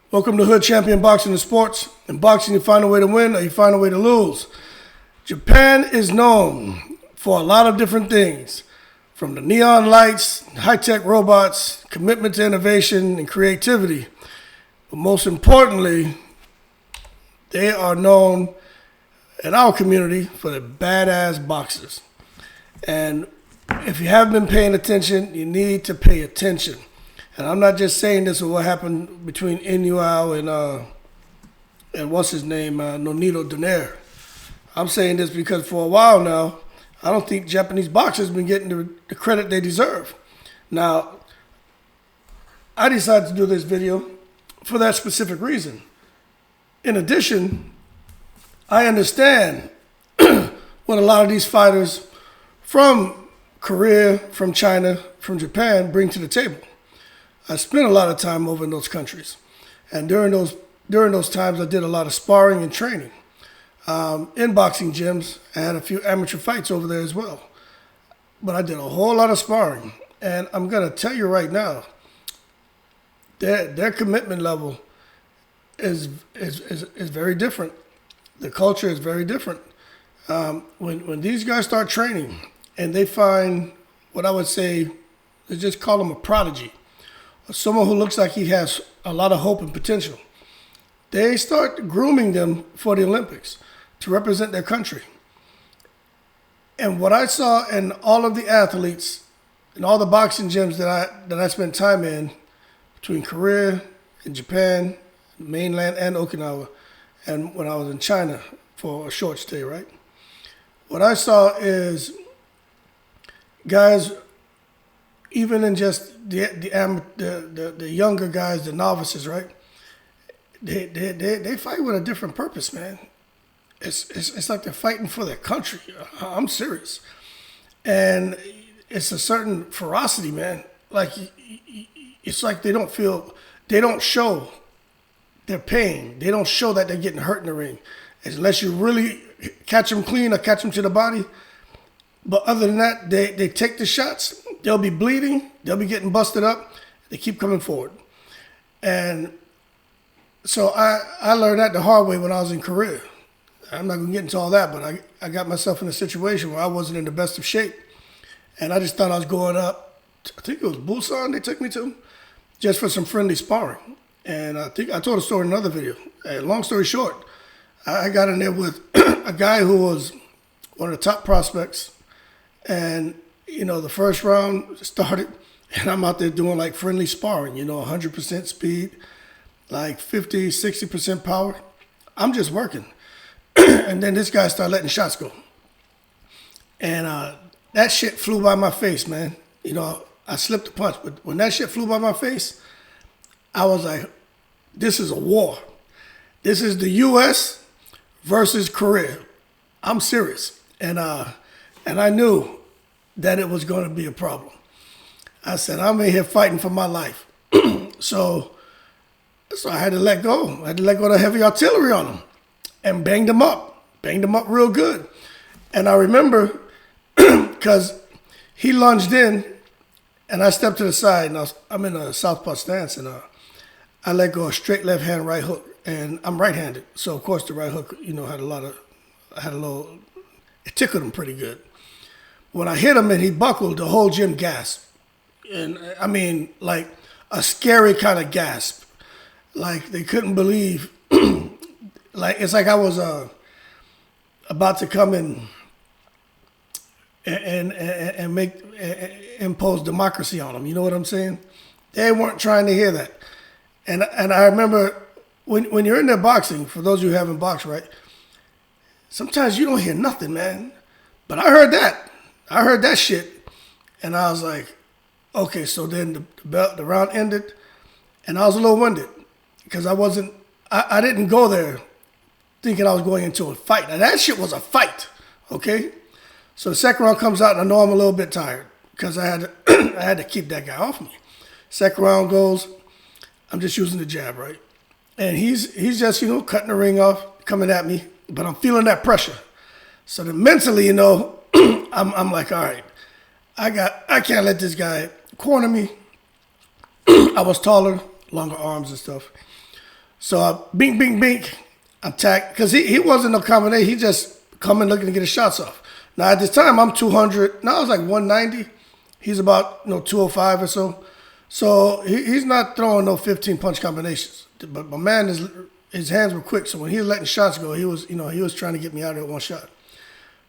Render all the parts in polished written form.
Welcome to Hood Champion Boxing and Sports. In boxing, you find a way to win or you find a way to lose. Japan is known for a lot of different things, from the neon lights, high-tech robots, commitment to innovation and creativity. But most importantly, they are known in our community for the badass boxers. And if you haven't been paying attention, you need to pay attention. And I'm not just saying this of what happened between Inoue and what's his name, Nonito Donaire. I'm saying this because for a while now, I don't think Japanese boxers have been getting the credit they deserve. Now, I decided to do this video for that specific reason. In addition, I understand what a lot of these fighters from Korea, from China, from Japan bring to the table. I spent a lot of time over in those countries. And during those times, I did a lot of sparring and training. In boxing gyms, I had a few amateur fights over there as well. But I did a whole lot of sparring. And I'm going to tell you right now, their commitment level is very different. The culture is very different. When these guys start training and they find what I would say, let's just call them a prodigy, someone who looks like he has a lot of hope and potential, they start grooming them for the Olympics to represent their country. And what I saw in all of the athletes in all the boxing gyms that I spent time in, between Korea and Japan, mainland and Okinawa, and when I was in China for a short stay, right? What I saw is guys, even in just the younger guys, the novices, right? They fight with a different purpose, man. It's like they're fighting for their country. I'm serious, and it's a certain ferocity, man. Like it's like they don't show their pain. They don't show that they're getting hurt in the ring, unless you really catch them clean or catch them to the body. But other than that, they take the shots. They'll be bleeding. They'll be getting busted up. They keep coming forward. And so I learned that the hard way when I was in Korea. I'm not going to get into all that, but I got myself in a situation where I wasn't in the best of shape. And I just thought I was going up, I think it was Busan they took me to, just for some friendly sparring. And I think I told a story in another video. And long story short, I got in there with a guy who was one of the top prospects. And, you know, the first round started, and I'm out there doing like friendly sparring, 100% speed, like 50, 60% power. I'm just working. And then this guy started letting shots go. And that shit flew by my face, man. I slipped a punch, but when that shit flew by my face, I was like, this is a war. This is the U.S. versus Korea. I'm serious. And I knew that it was going to be a problem. I said, I'm in here fighting for my life. So I had to let go. I had to let go of the heavy artillery on him and banged him up real good. And I remember, because he lunged in and I stepped to the side, and I'm in a southpaw stance, and I let go of straight left hand, right hook. And I'm right-handed. So, of course, the right hook, it tickled him pretty good. When I hit him and he buckled, the whole gym gasped. And I mean, like a scary kind of gasp. Like they couldn't believe, like it's like I was about to come in and impose democracy on them. You know what I'm saying? They weren't trying to hear that. And I remember when you're in there boxing, for those of you who haven't boxed, right? Sometimes you don't hear nothing, man. But I heard that. I heard that shit, and I was like, okay, so then the round ended, and I was a little winded, because I didn't go there thinking I was going into a fight. Now, that shit was a fight, okay? So the second round comes out, and I know I'm a little bit tired, because I had to keep that guy off me. Second round goes, I'm just using the jab, right? And he's just, cutting the ring off, coming at me, but I'm feeling that pressure. So then mentally, I'm like, all right, I can't let this guy corner me. I was taller, longer arms and stuff. So bink, bink, bink. I'm tagged because he wasn't no combination. He just coming looking to get his shots off. Now at this time I'm 200. Now I was like 190. He's about 205 or so. So he's not throwing no 15 punch combinations. But my man his hands were quick. So when he was letting shots go, he was trying to get me out of there one shot.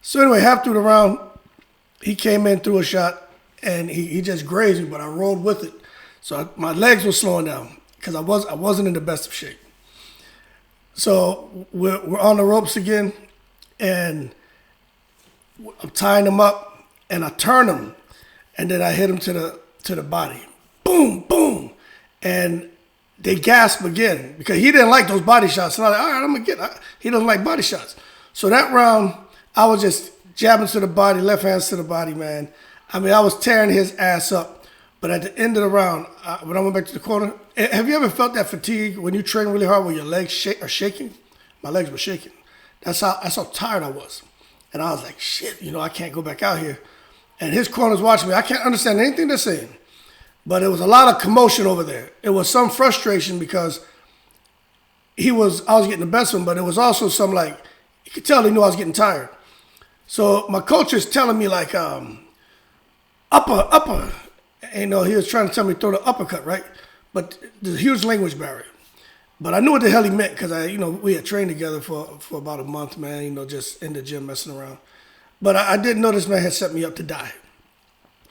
So anyway, half through the round, he came in, threw a shot, and he just grazed me, but I rolled with it. So my legs were slowing down because I wasn't in the best of shape. So we're on the ropes again, and I'm tying him up, and I turn him, and then I hit him to the body. Boom, boom. And they gasp again because he didn't like those body shots. And I was like, all right, I'm going to get he doesn't like body shots. So that round, I was just jabbing to the body, left hands to the body, man. I mean, I was tearing his ass up. But at the end of the round, when I went back to the corner, have you ever felt that fatigue when you train really hard where your legs are shaking? My legs were shaking. That's how tired I was. And I was like, shit, I can't go back out here. And his corner's watching me. I can't understand anything they're saying. But it was a lot of commotion over there. It was some frustration because I was getting the best of him, but it was also some you could tell he knew I was getting tired. So my coach is telling me upper. He was trying to tell me to throw the uppercut, right? But there's a huge language barrier. But I knew what the hell he meant because we had trained together for about a month, man, just in the gym messing around. But I didn't know this man had set me up to die.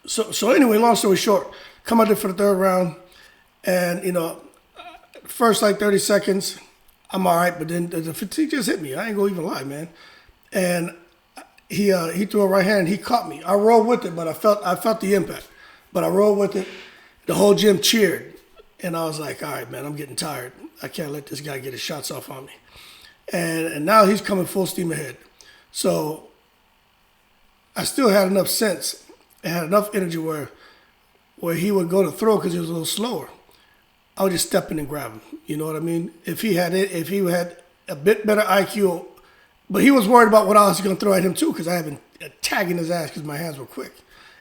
So anyway, long story short, come out there for the third round, and first 30 seconds, I'm all right, but then the fatigue just hit me. I ain't gonna even lie, man. And he threw a right hand, he caught me. I rolled with it, but I felt the impact. But I rolled with it. The whole gym cheered, and I was like, all right, man, I'm getting tired. I can't let this guy get his shots off on me. And now he's coming full steam ahead. So I still had enough sense and had enough energy where he would go to throw because he was a little slower. I would just step in and grab him. You know what I mean? If he had a bit better IQ, but he was worried about what I was going to throw at him too because I had been tagging his ass because my hands were quick,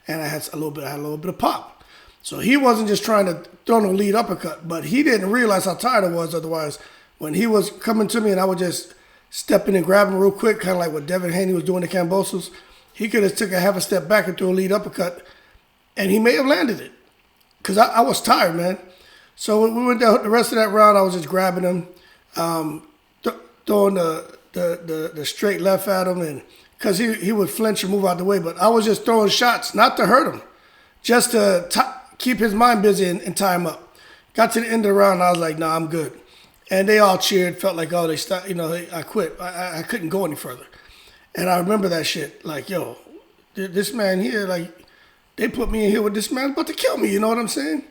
and I had a little bit of pop. So he wasn't just trying to throw no lead uppercut, but he didn't realize how tired I was. Otherwise, when he was coming to me and I would just step in and grab him real quick, kind of like what Devin Haney was doing to Kambosos, he could have took a half a step back and threw a lead uppercut, and he may have landed it because I was tired, man. So when we went down the rest of that round, I was just grabbing him, throwing the straight left at him, and because he would flinch and move out the way. But I was just throwing shots, not to hurt him, just to keep his mind busy and tie him up. Got to the end of the round, and I was like, nah, I'm good. And they all cheered, felt like, oh, they stopped. I quit. I couldn't go any further. And I remember that shit, like, yo, this man here, they put me in here with this man about to kill me, you know what I'm saying?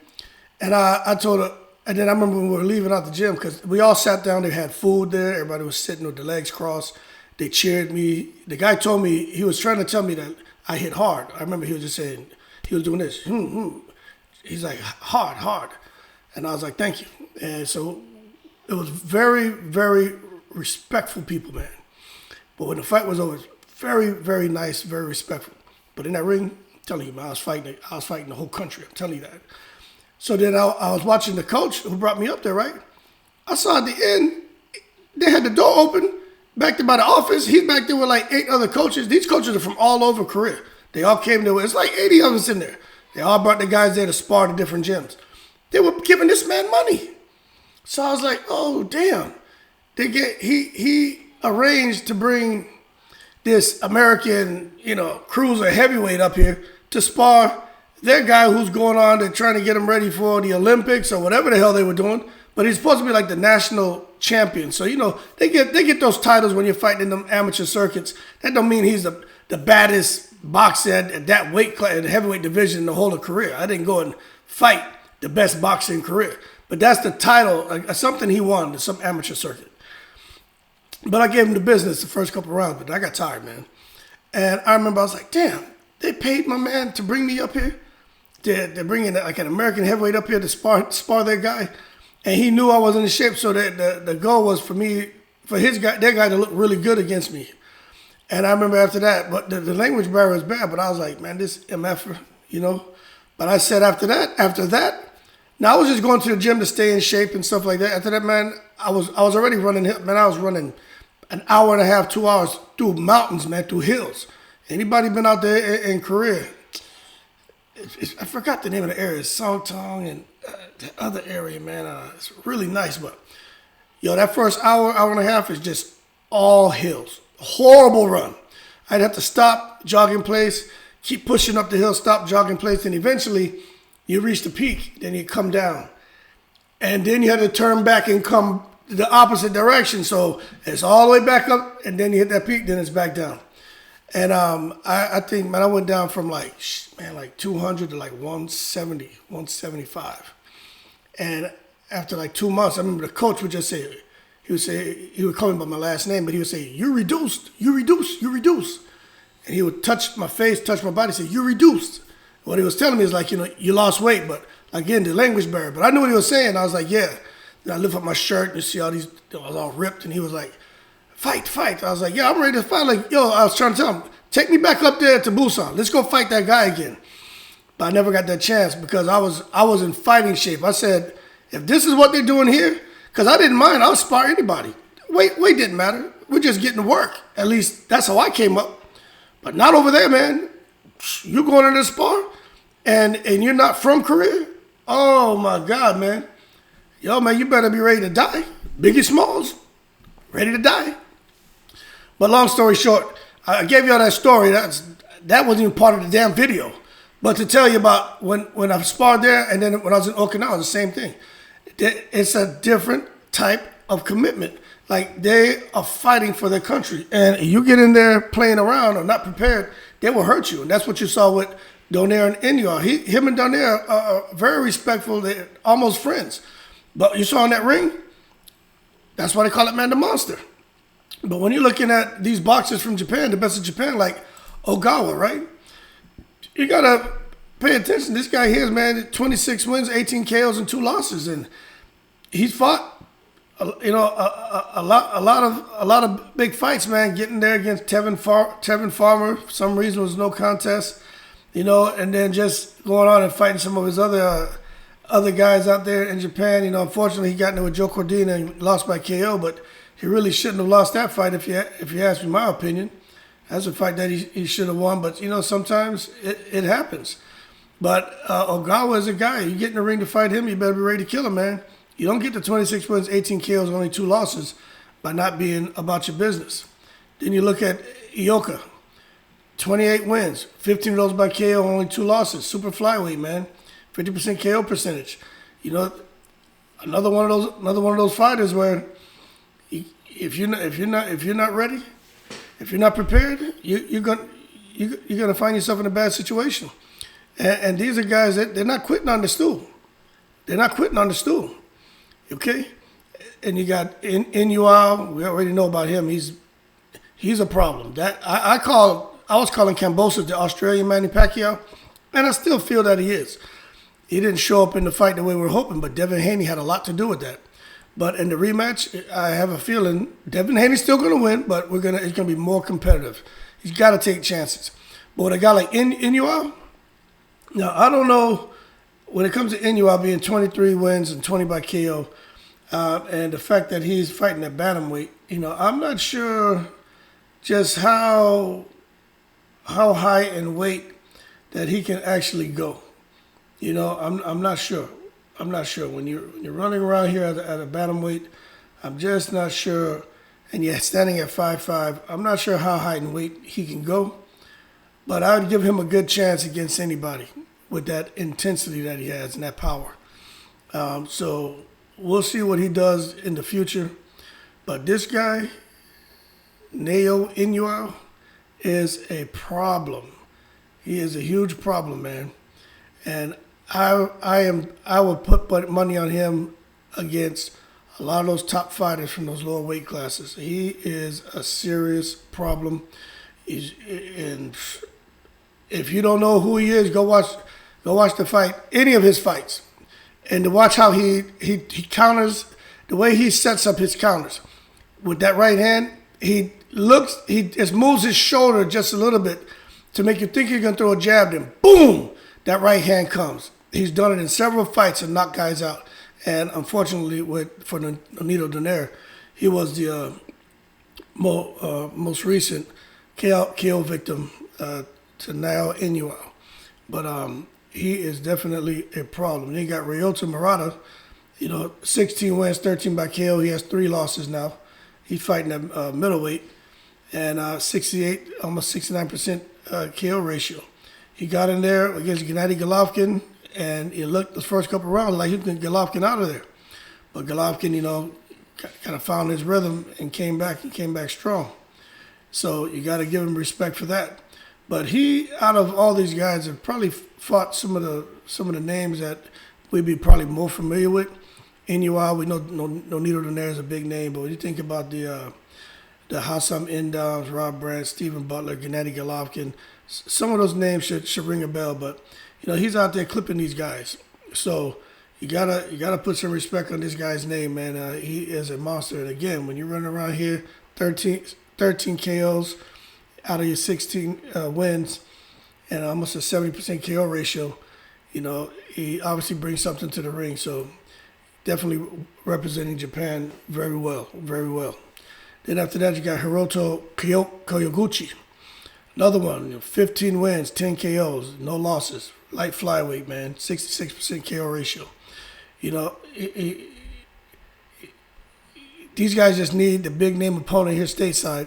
And I told her, and then I remember when we were leaving out the gym, because we all sat down, they had food there, everybody was sitting with their legs crossed, they cheered me. The guy told me, he was trying to tell me that I hit hard. I remember he was just saying, he was doing this, He's like, hard. And I was like, thank you. And so it was very, very respectful people, man. But when the fight was over, very, very nice, very respectful. But in that ring, I'm telling you, man, I was fighting the whole country. I'm telling you that. So then I was watching the coach who brought me up there, right? I saw at the end, they had the door open, back there by the office. He's back there with 8 other coaches. These coaches are from all over Korea. They all came there. It's 80 of us in there. They all brought the guys there to spar to different gyms. They were giving this man money. So I was like, oh, damn. He arranged to bring this American, cruiser heavyweight up here to spar their guy who's going on. They're trying to get him ready for the Olympics or whatever the hell they were doing. But he's supposed to be the national champion. So, they get those titles when you're fighting in them amateur circuits. That don't mean he's the baddest boxer at that weight class, in the heavyweight division in the whole of Korea. I didn't go and fight the best boxer in Korea. But that's the title, something he won in some amateur circuit. But I gave him the business the first couple of rounds, but I got tired, man. And I remember I was like, damn, they paid my man to bring me up here. They're bringing an American heavyweight up here to spar their guy. And he knew I wasn't in shape, so the goal was for their guy to look really good against me. And I remember after that, but the language barrier was bad, but I was like, man, this MFer, But I said after that, now I was just going to the gym to stay in shape and stuff like that. After that, man, I was already running, man. I was running an hour and a half, 2 hours through mountains, man, through hills. Anybody been out there in Korea? I forgot the name of the area, Songtong and the other area, man. It's really nice, but that first hour and a half is just all hills. Horrible run. I'd have to stop, jog in place, keep pushing up the hill, stop, jog in place, and eventually you reach the peak. Then you come down, and then you had to turn back and come the opposite direction. So it's all the way back up, and then you hit that peak, then it's back down. And I think, man, I went down from like 200 to like 170, 175. And after like 2 months, I remember the coach would just say, he would call me by my last name, but he would say, "You reduced, you reduced, you reduced." And he would touch my face, touch my body, say, "You reduced." What he was telling me is like, you lost weight, but again, the language barrier. But I knew what he was saying. I was like, yeah. Then I lift up my shirt and you see all these, I was all ripped, and he was like, fight. I was like, yeah, I'm ready to fight. Like, I was trying to tell him, take me back up there to Busan. Let's go fight that guy again. But I never got that chance because I was in fighting shape. I said, if this is what they're doing here, because I didn't mind, I'll spar anybody. Weight didn't matter. We're just getting to work. At least that's how I came up. But not over there, man. You're going into the spar and you're not from Korea? Oh my God, man. Yo, man, you better be ready to die. Biggie Smalls, ready to die. But long story short, I gave you all that story. That wasn't even part of the damn video. But to tell you about when I sparred there and then when I was in Okinawa, the same thing. It's a different type of commitment. Like, they are fighting for their country. And you get in there playing around or not prepared, they will hurt you. And that's what you saw with Donaire and Inoue. Him and Donaire are very respectful. They're almost friends. But you saw in that ring, that's why they call it Man the Monster. But when you're looking at these boxers from Japan, the best of Japan, like Ogawa, right? You got to pay attention. This guy here, man, 26 wins, 18 KOs, and 2 losses. And he's fought a lot of big fights, man. Getting there against Tevin Farmer, for some reason, was no contest, and then just going on and fighting some of his other guys out there in Japan. Unfortunately, he got into a Joe Cordina and lost by KO, but he really shouldn't have lost that fight if you ask me my opinion. That's a fight that he should have won, but sometimes it happens. But Ogawa is a guy. You get in the ring to fight him, you better be ready to kill him, man. You don't get to 26 wins, 18 KOs, only 2 losses by not being about your business. Then you look at Ioka, 28 wins, 15 of those by KO, only 2 losses. Super flyweight, man, 50% KO percentage. Another one of those fighters where if you're not ready, if you're not prepared, you're gonna find yourself in a bad situation. And these are guys that they're not quitting on the stool. They're not quitting on the stool. Okay? And you got Inoue. We already know about him. He's a problem. That I was calling Kambosos the Australian Manny Pacquiao, and I still feel that he is. He didn't show up in the fight the way we were hoping, but Devin Haney had a lot to do with that. But in the rematch, I have a feeling Devin Haney's still going to win, but it's going to be more competitive. He's got to take chances. But with a guy like Inoue, now I don't know. When it comes to Inoue being 23 wins and 20 by KO, and the fact that he's fighting at bantamweight, I'm not sure just how high in weight that he can actually go. I'm not sure. I'm not sure. When you're running around here at a bantamweight, I'm just not sure. And you're standing at 5'5", I'm not sure how high in weight he can go. But I would give him a good chance against anybody with that intensity that he has and that power. So we'll see what he does in the future. But this guy, Naoya Inoue, is a problem. He is a huge problem, man. And I would put money on him against a lot of those top fighters from those lower weight classes. He is a serious problem. And if you don't know who he is, go watch the fight, any of his fights, and to watch how he counters, the way he sets up his counters with that right hand. He just moves his shoulder just a little bit to make you think you're gonna throw a jab. Then boom, that right hand comes. He's done it in several fights and knocked guys out. And unfortunately, for Nonito Donaire, he was the most recent KO victim to now Inoue. But he is definitely a problem. Then you got Ryota Murata, 16 wins, 13 by KO. He has 3 losses now. He's fighting at middleweight, and 68, almost 69% KO ratio. He got in there against Gennady Golovkin, and it looked the first couple of rounds like he could get Golovkin out of there. But Golovkin, kind of found his rhythm and came back strong. So you got to give him respect for that. But he, out of all these guys, have probably fought some of the names that we'd be probably more familiar with. Inoue, we know Nonito Donaire is a big name, but when you think about the Hassam Indams, Rob Brandt, Stephen Butler, Gennady Golovkin, some of those names should ring a bell. But he's out there clipping these guys, so you gotta put some respect on this guy's name, man. He is a monster. And again, when you're running around here, 13 KOs out of your 16 wins, and almost a 70% KO ratio, he obviously brings something to the ring. So definitely representing Japan very well, very well. Then after that, you got Hiroto Kyoguchi. Another one, 15 wins, 10 KOs, no losses. Light flyweight, man, 66% KO ratio. These guys just need the big name opponent here stateside.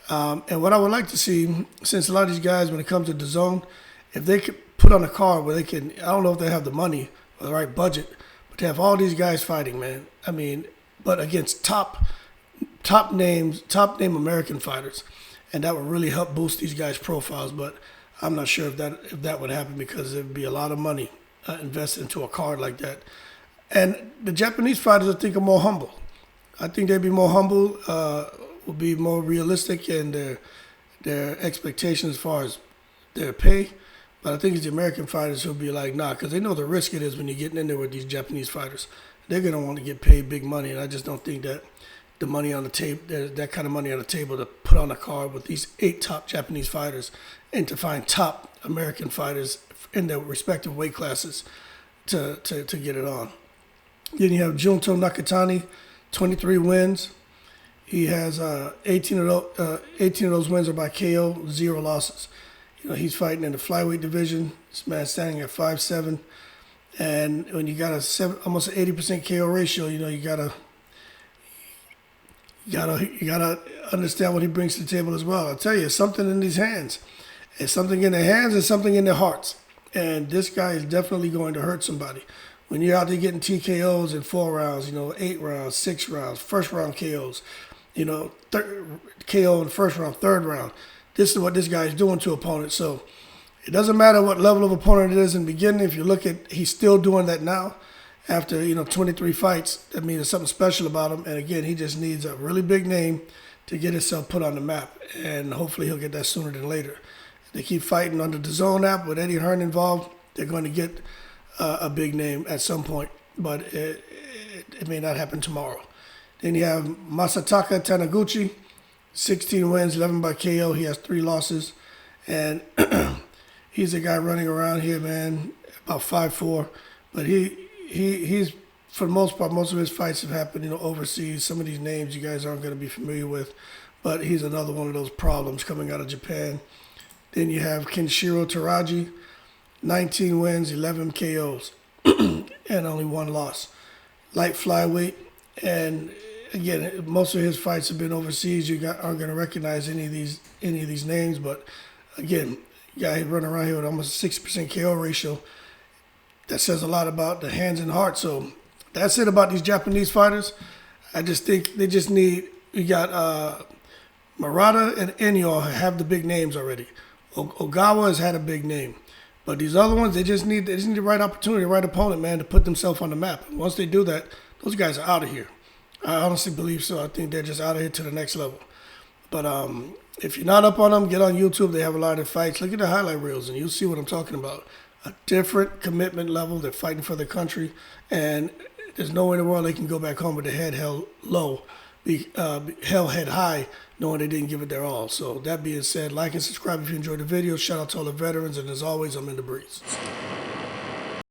And what I would like to see, since a lot of these guys, when it comes to the zone, if they could put on a card where they can, I don't know if they have the money or the right budget, but to have all these guys fighting, man. I mean, but against top name American fighters, and that would really help boost these guys' profiles. But I'm not sure if that would happen, because there'd be a lot of money invested into a card like that. And the Japanese fighters, I think, are more humble. I think they'd be more humble, will be more realistic in their expectations as far as their pay. But I think it's the American fighters who'll be like, nah, because they know the risk it is when you're getting in there with these Japanese fighters. They're going to want to get paid big money, and I just don't think that the money on the table, that kind of money on the table to put on a card with these 8 top Japanese fighters and to find top American fighters in their respective weight classes to get it on. Then you have Junto Nakatani, 23 wins. He has 18 of those wins are by KO, 0 losses. He's fighting in the flyweight division. This man's standing at 5'7", and when you got almost an 80% KO ratio, you gotta understand what he brings to the table as well. I'll tell you, it's something in these hands. It's something in their hands and something in their hearts. And this guy is definitely going to hurt somebody. When you're out there getting TKOs in 4 rounds, 8 rounds, 6 rounds, first round KOs, KO in the first round, third round. This is what this guy is doing to opponents. So it doesn't matter what level of opponent it is in the beginning. If you look at, he's still doing that now. After 23 fights, that means there's something special about him. And again, he just needs a really big name to get himself put on the map, and hopefully he'll get that sooner than later. If they keep fighting under the Zone app with Eddie Hearn involved, they're going to get a big name at some point, but it may not happen tomorrow. Then you have Masataka Taniguchi, 16 wins, 11 by KO. He has 3 losses, and he's a guy running around here, man, about 5'4", but he's for the most part, most of his fights have happened, overseas. Some of these names you guys aren't going to be familiar with, but he's another one of those problems coming out of Japan. Then you have Kenshiro Teraji, 19 wins, 11 KOs, and only 1 loss. Light flyweight, and again, most of his fights have been overseas. You aren't going to recognize any of these names, but again, guy running around here with almost a 6% KO ratio. That says a lot about the hands and heart. So that's it about these Japanese fighters. I just think they just need. You got Murata and Inoue have the big names already. Ogawa has had a big name, but these other ones, they just need the right opportunity, the right opponent, man, to put themselves on the map. And once they do that, those guys are out of here. I honestly believe so. I think they're just out of here to the next level. But if you're not up on them, get on YouTube. They have a lot of fights. Look at the highlight reels, and you'll see what I'm talking about. A different commitment level. They're fighting for their country, and there's no way in the world they can go back home with their head held low, held head high, knowing they didn't give it their all. So that being said, like and subscribe if you enjoyed the video. Shout out to all the veterans, and as always, I'm in the breeze.